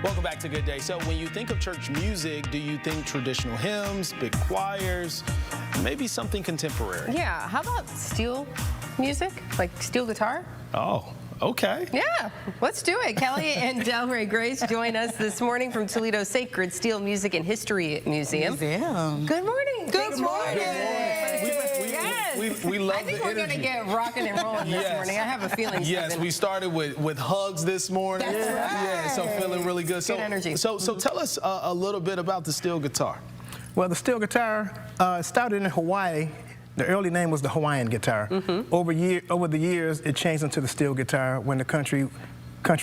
Welcome back to Good Day. So when you think of church music, do you think traditional hymns, big choirs, maybe something contemporary? Yeah, how about steel music, like steel guitar? Oh, okay. Yeah, let's do it. Kelly and Delray Grace join us this morning from Toledo Sacred Steel Music and History Museum. Good morning. Good morning. We love the energy. I think we're going to get rocking and rolling this morning. I have a feeling. Yes, we started with hugs this morning. That's right. Yeah, so feeling really good. Good energy. So tell us a little bit about the steel guitar. Well, the steel guitar started in Hawaii. The early name was the Hawaiian guitar. Over the years, it changed into the steel guitar when the country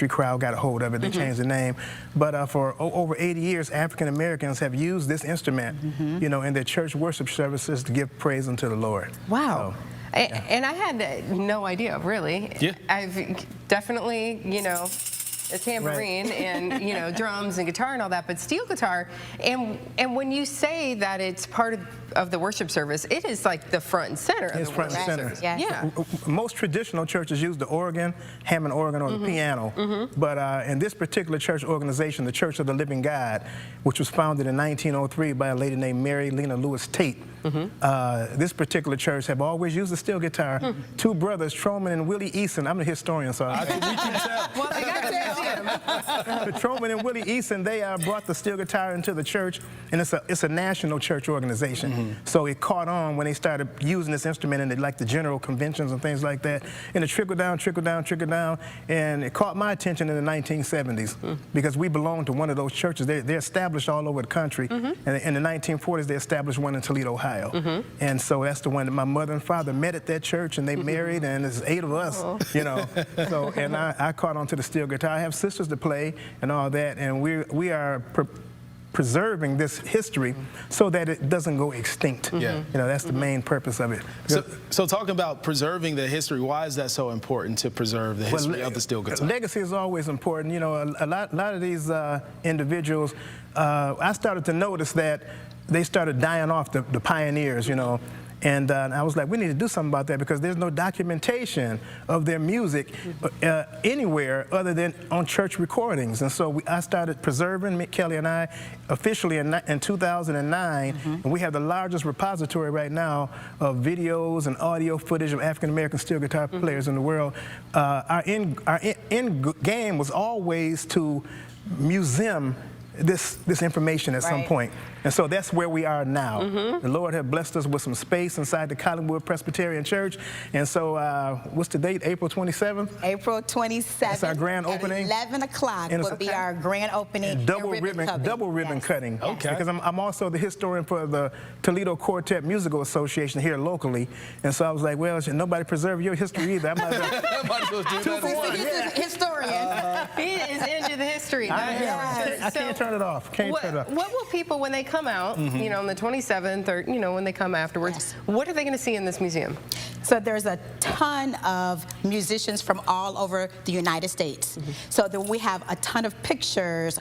crowd got a hold of it. They changed the name. But for over 80 years, African Americans have used this instrument, you know, in their church worship services to give praise unto the Lord. Wow. So, yeah. And I had no idea, really. Yeah. I've definitely, you know, a tambourine and, you know, drums and guitar and all that, but steel guitar, and when you say that it's part of the worship service, it is like the front and center of It's the front worship and center. service. Yeah. Most traditional churches use the organ, Hammond organ, or the piano. But in this particular church organization, the Church of the Living God, which was founded in 1903 by a lady named Mary Lena Lewis Tate, this particular church have always used the steel guitar. Two brothers, Truman and Willie Eason. I'm the historian, so We can tell. Well, they got to Truman and Willie Eason, they brought the steel guitar into the church, and it's a national church organization. So it caught on when they started using this instrument in like the general conventions and things like that. And it trickled down, and it caught my attention in the 1970s because we belonged to one of those churches. They're established all over the country. And in the 1940s, they established one in Toledo, Ohio. And so that's the one that my mother and father met at that church, and they married, and there's 8 of us, you know. So, and I caught on to the steel guitar. I have sisters to play and all that, and we are preserving this history so that it doesn't go extinct. You know, that's the main purpose of it. So talking about preserving the history, why is that so important to preserve the history of the steel guitar? Legacy is always important. You know, a lot of these individuals, I started to notice that they started dying off, the pioneers, you know. And I was like, we need to do something about that because there's no documentation of their music anywhere other than on church recordings. And so I started preserving, Kelly and I, officially in 2009. And we have the largest repository right now of videos and audio footage of African-American steel guitar players in the world. Our end game was always to museum this information at some point. And so that's where we are now. The Lord has blessed us with some space inside the Collingwood Presbyterian Church. And so what's the date? April 27th? April 27th. That's our grand opening. 11 o'clock will be our grand opening. Double ribbon cutting. Okay. Because I'm also the historian for the Toledo Quartet Musical Association here locally. And so I was like, well, should nobody preserve your history either? I might as well do 2 for 1. He's a historian. He is into the history. I can't turn it off. What will people, when they come out, you know, on the 27th, or, you know, when they come afterwards, what are they going to see in this museum? So there's a ton of musicians from all over the United States. So we have a ton of pictures,